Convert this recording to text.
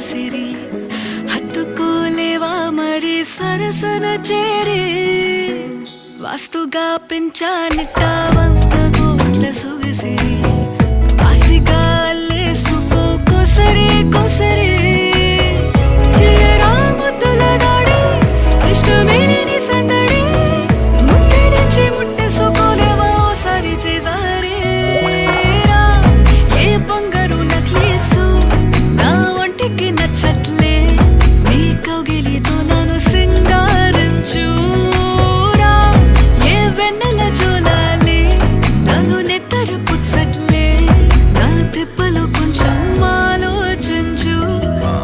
ಸಿರಿ ಹತ್ತುಕೋಲೇವಾ ಮರಿ ಸರಸನ ಚೇರಿ వాస్తుగా పెంచానిట్టావంత కోట్ల సొగసిరి ఆస్తిగా అల్లేసుకో కొసరి కొసరి చిరరాముతుల దాడి ఇష్టమేని సందడి ముట్టడించి ముట్టేసుకోలేవా ఓసారి చేసారే ఏ బంగారు నక్లీసు నా ఒంటికి నచ్చట్లే నీ కౌగిలితో